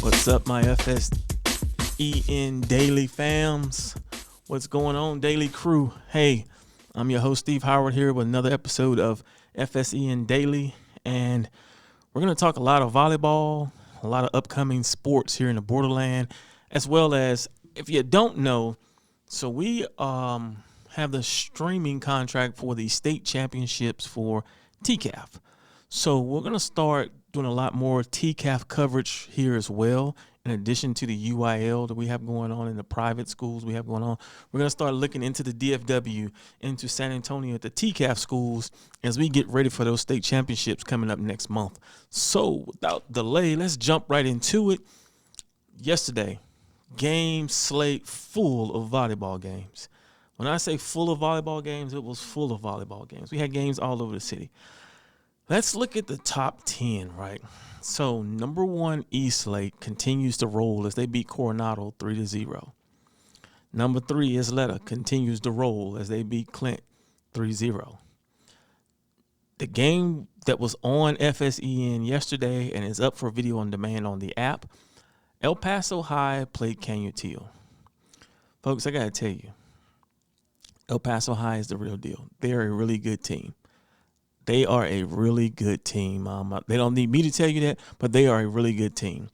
What's up, my FSEN Daily fams? What's going on, Daily crew? Hey, I'm your host, Steve Howard, here with another episode of FSEN Daily. And we're going to talk a lot of volleyball, a lot of upcoming sports here in the borderland, as well as, if you don't know, so we have the streaming contract for the state championships for TCAF. So we're going to start doing a lot more TCAF coverage here as well, in addition to the UIL that we have going on in the private schools we have going on. We're going to start looking into the DFW, into San Antonio at the TCAF schools as we get ready for those state championships coming up next month. So without delay, let's jump right into it. Yesterday, game slate full of volleyball games. When I say full of volleyball games, it was full of volleyball games. We had games all over the city. Let's look at the top 10, right? So, number one, Eastlake continues to roll as they beat Coronado 3-0. Number 3, Isleta continues to roll as they beat Clint 3-0. The game that was on FSEN yesterday and is up for video on demand on the app, El Paso High played Canutillo. Folks, I got to tell you, El Paso High is the real deal. They're a really good team. They are a really good team. They don't need me to tell you that, but they are a really good team.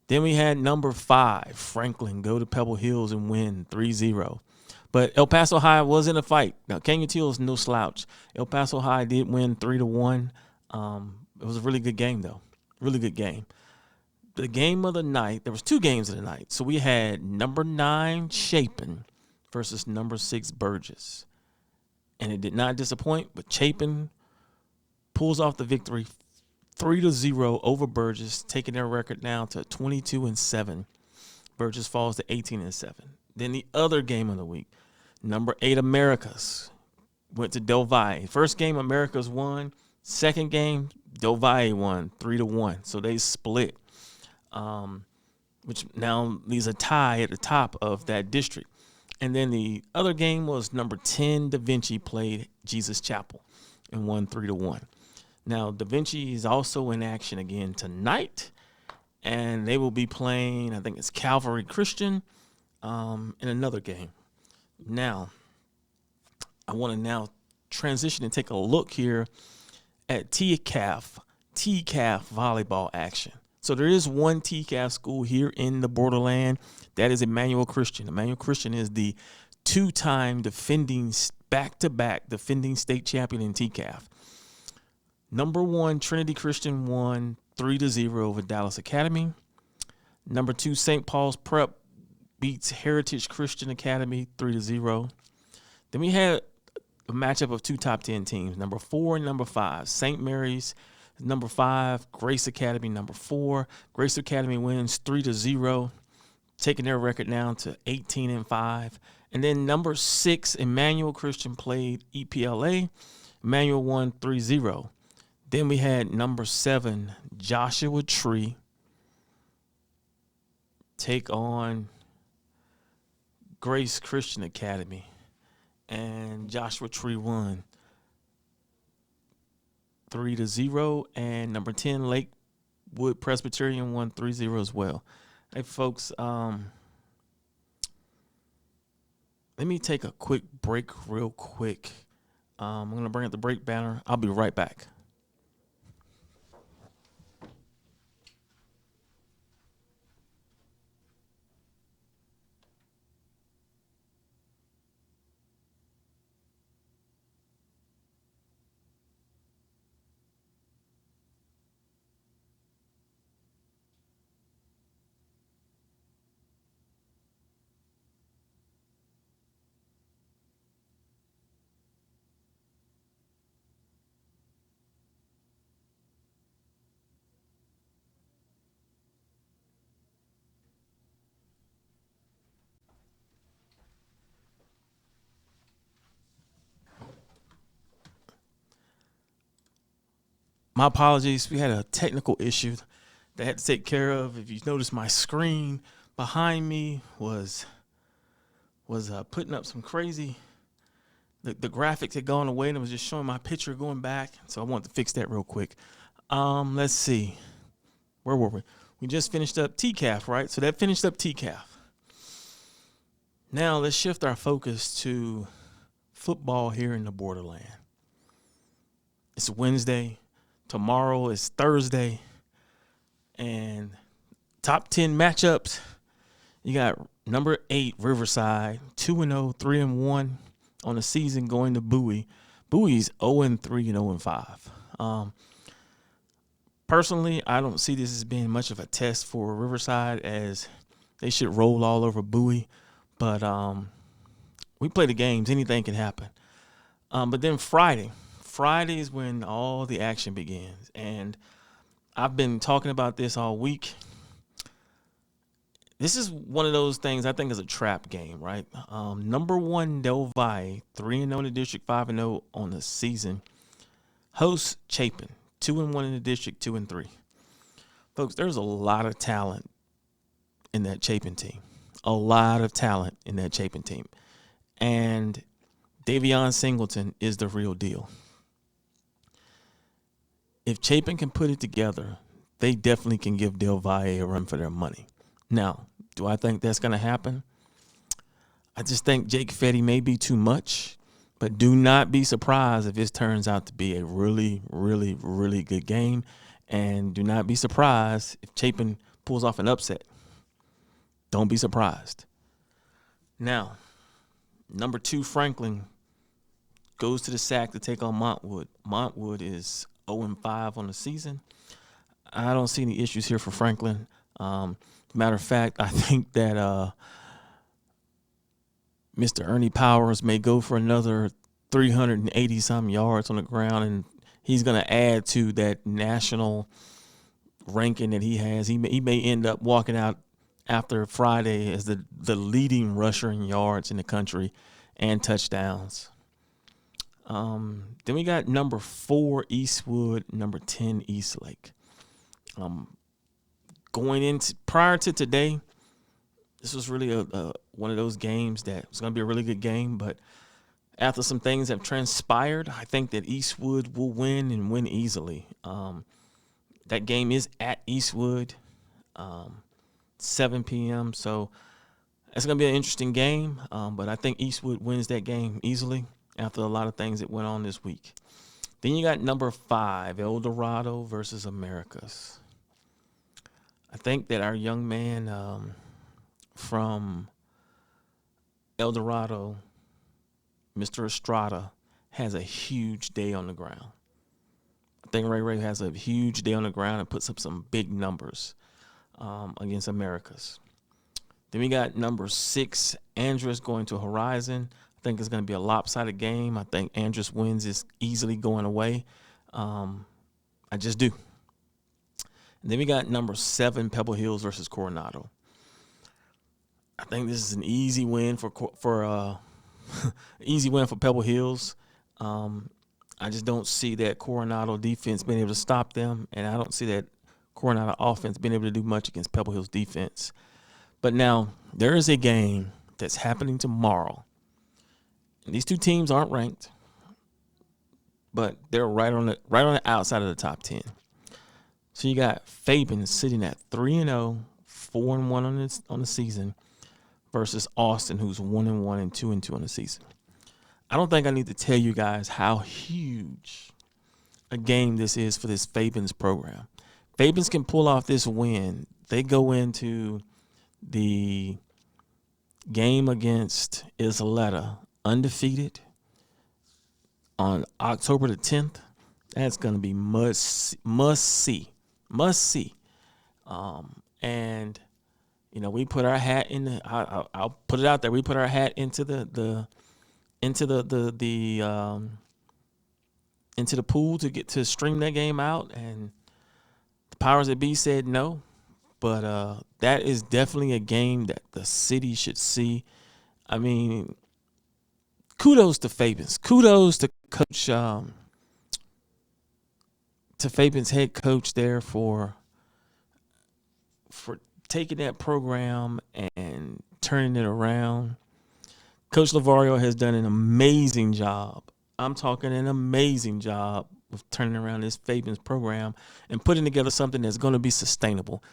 Then we had number 5, Franklin, go to Pebble Hills and win 3-0. But El Paso High was in a fight. Now, Canutillo is no slouch. El Paso High did win 3-1. It was a really good game, though. Really good game. The game of the night, there was 2 games of the night. So we had number 9, Chapin versus number 6, Burgess. And it did not disappoint, but Chapin pulls off the victory 3-0 over Burgess, taking their record now to 22-7. Burgess falls to 18-7. Then the other game of the week, number 8, Americas, went to Del Valle. First game, Americas won. Second game, Del Valle won 3-1. So they split, which now leaves a tie at the top of that district. And then the other game was number 10, Da Vinci played Jesus Chapel and won 3-1. Now, Da Vinci is also in action again tonight, and they will be playing, I think it's Calvary Christian, in another game. Now, I want to now transition and take a look here at TCAF volleyball action. So there is one TCAF school here in the borderland. That is Emmanuel Christian. Emmanuel Christian is the 2-time back-to-back defending state champion in TCAF. Number 1, Trinity Christian won 3-0 over Dallas Academy. Number 2, St. Paul's Prep beats Heritage Christian Academy 3-0. Then we had a matchup of 2 top 10 teams, number 4 and number 5. St. Mary's, number 5, Grace Academy, number 4. Grace Academy wins 3-0, taking their record now to 18-5. And then number 6, Emmanuel Christian played EPLA. Emmanuel won 3-0. Then we had number 7, Joshua Tree, take on Grace Christian Academy. And Joshua Tree won 3-0. And number 10, Lakewood Presbyterian won 3-0 as well. Hey, folks, let me take a quick break real quick. I'm going to bring up the break banner. I'll be right back. My apologies. We had a technical issue that I had to take care of. If you notice, my screen behind me was putting up some crazy. The graphics had gone away and it was just showing my picture going back. So I wanted to fix that real quick. Let's see. Where were we? We just finished up TCAF, right? So that finished up TCAF. Now let's shift our focus to football here in the borderland. It's Wednesday. Tomorrow is Thursday. And top 10 matchups. You got number 8, Riverside, 2-0, 3-1 on the season going to Bowie. Bowie's 0-3 and 0-5. Personally, I don't see this as being much of a test for Riverside, as they should roll all over Bowie. But we play the games. Anything can happen. But then Friday is when all the action begins. And I've been talking about this all week. This is one of those things I think is a trap game, right? Number 1, Del Valle, 3-0 in the district, 5-0 on the season. Hosts Chapin, 2-1 in the district, 2-3. Folks, there's a lot of talent in that Chapin team. A lot of talent in that Chapin team. And Davion Singleton is the real deal. If Chapin can put it together, they definitely can give Del Valle a run for their money. Now, do I think that's going to happen? I just think Jake Fetty may be too much, but do not be surprised if this turns out to be a really, really, really good game. And do not be surprised if Chapin pulls off an upset. Don't be surprised. Now, number 2, Franklin, goes to the SAC to take on Montwood. Montwood is 0-5 on the season. I don't see any issues here for Franklin. Matter of fact, I think that Mr. Ernie Powers may go for another 380-some yards on the ground, and he's going to add to that national ranking that he has. He may end up walking out after Friday as the leading rusher in yards in the country and touchdowns. Then we got number 4, Eastwood, number 10, Eastlake. Prior to today, this was really one of those games that was going to be a really good game, but after some things have transpired, I think that Eastwood will win and win easily. That game is at Eastwood, 7 p.m., so it's going to be an interesting game, but I think Eastwood wins that game easily after a lot of things that went on this week. Then you got number 5, El Dorado versus Americas. I think that our young man from El Dorado, Mr. Estrada, has a huge day on the ground. I think Ray has a huge day on the ground and puts up some big numbers against Americas. Then we got number 6, Andrus, going to Horizon. I think it's going to be a lopsided game. I think Andrus wins this easily going away. I just do. And then we got number 7, Pebble Hills versus Coronado. I think this is an easy win for Pebble Hills. I just don't see that Coronado defense being able to stop them, and I don't see that Coronado offense being able to do much against Pebble Hills defense. But now there is a game that's happening tomorrow. And these two teams aren't ranked, but they're right on the outside of the top 10. So you got Fabian sitting at 3-0, 4-1 on the season, versus Austin, who's 1-1 and 2-2 on the season. I don't think I need to tell you guys how huge a game this is for this Fabian's program. Fabians can pull off this win. They go into the game against Isleta undefeated on October the 10th. That's going to be must see. And you know, we put our hat in the. I'll put it out there. We put our hat into the pool to get to stream that game out, and the powers that be said no. But that is definitely a game that the city should see. I mean, kudos to Fabians. Kudos to to Fabian's head coach there for taking that program and turning it around. Coach Lavario has done an amazing job. I'm talking an amazing job of turning around this Fabian's program and putting together something that's going to be sustainable.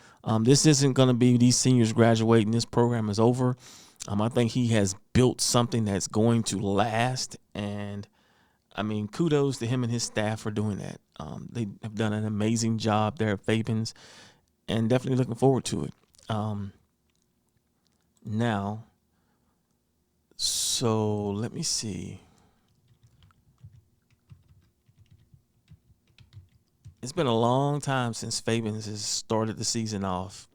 This isn't going to be these seniors graduating, this program is over. I think he has built something that's going to last, and I mean, kudos to him and his staff for doing that. They have done an amazing job there at Fabian's, and definitely looking forward to it. Now, so let me see. It's been a long time since Fabian's has started the season off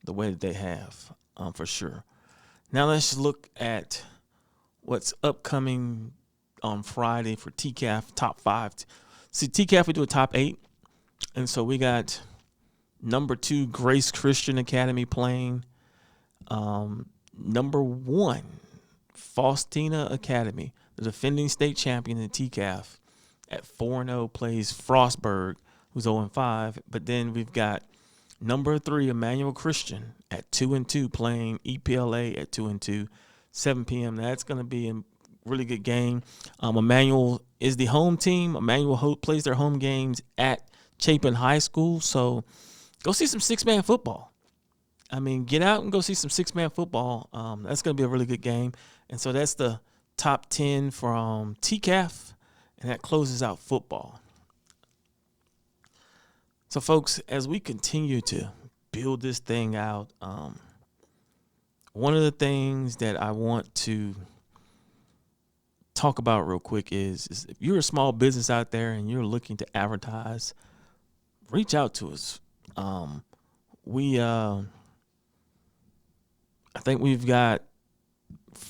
the way that they have, for sure. Now let's look at what's upcoming on Friday for TCAF top 5. See, TCAF, we do a top 8. And so we got number 2, Grace Christian Academy playing. Number 1, Faustina Academy, the defending state champion in TCAF, at 4-0 plays Frostburg, who's 0-5. But then we've got number 3, Emmanuel Christian at 2-2 playing EPLA at 2-2, 7 p.m. That's going to be a really good game. Emmanuel is the home team. Emmanuel plays their home games at Chapin High School. So go see some 6-man football. I mean, get out and go see some 6-man football. That's going to be a really good game. And so that's the top 10 from TCAF, and that closes out football. So, folks, as we continue to build this thing out, one of the things that I want to talk about real quick is if you're a small business out there and you're looking to advertise, reach out to us. I think we've got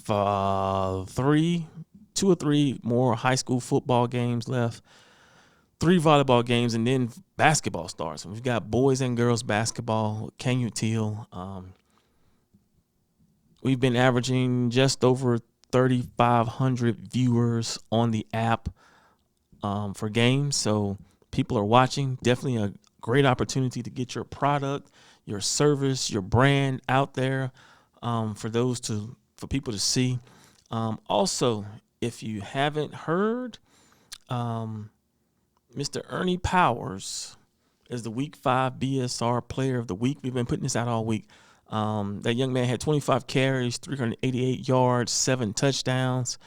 2 or 3 more high school football games left, 3 volleyball games, and then basketball starts. We've got boys and girls basketball, Kenyu Teal. We've been averaging just over 3,500 viewers on the app for games. So people are watching. Definitely a great opportunity to get your product, your service, your brand out there for people to see. Also, if you haven't heard, Mr. Ernie Powers is the Week 5 BSR Player of the Week. We've been putting this out all week. That young man had 25 carries, 388 yards, 7 touchdowns.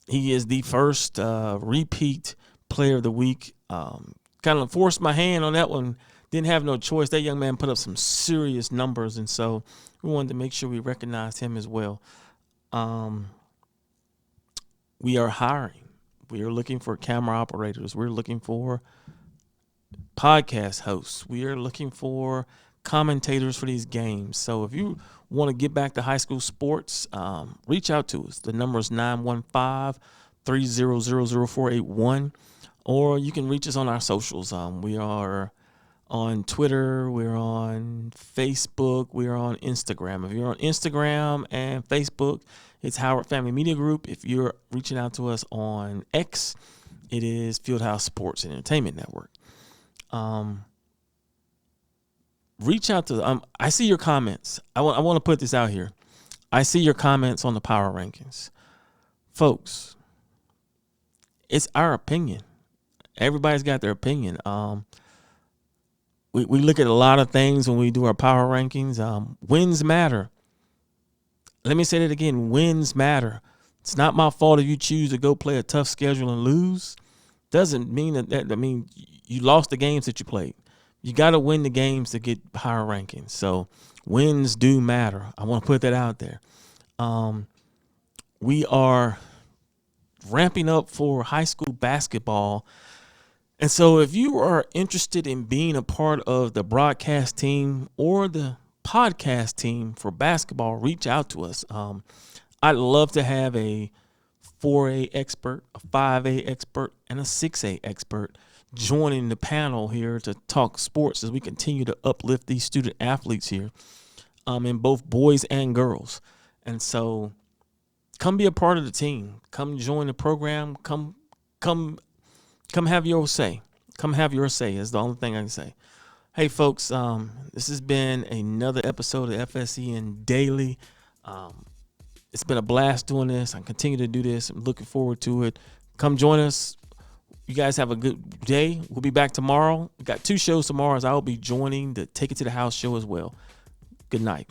He is the first repeat Player of the Week. Kind of forced my hand on that one. Didn't have no choice. That young man put up some serious numbers, and so we wanted to make sure we recognized him as well. We are hiring. We are looking for camera operators. We're looking for podcast hosts. We are looking for commentators for these games. So if you want to get back to high school sports, reach out to us. The number is 915-300-0481, or you can reach us on our socials. We are on Twitter. We're on Facebook. We're on Instagram. If you're on Instagram and Facebook, it's Howard Family Media Group. If you're reaching out to us on X, it is Fieldhouse Sports and Entertainment Network. Reach out to I see your comments. I want to put this out here. I see your comments on the power rankings. Folks, it's our opinion. Everybody's got their opinion. We look at a lot of things when we do our power rankings. Wins matter. Let me say that again. Wins matter. It's not my fault if you choose to go play a tough schedule and lose. Doesn't mean that you lost the games that you played. You got to win the games to get higher rankings. So wins do matter. I want to put that out there. We are ramping up for high school basketball. And so if you are interested in being a part of the broadcast team or the podcast team for basketball, reach out to us. I'd love to have a 4A expert, a 5A expert, and a 6A expert joining the panel here to talk sports as we continue to uplift these student athletes here in both boys and girls. And so come be a part of the team. Come join the program. Come Come have your say. Come have your say is the only thing I can say. Hey, folks, this has been another episode of FSEN Daily. It's been a blast doing this. I continue to do this. I'm looking forward to it. Come join us. You guys have a good day. We'll be back tomorrow. We got 2 shows tomorrow as I'll be joining the Take It to the House show as well. Good night.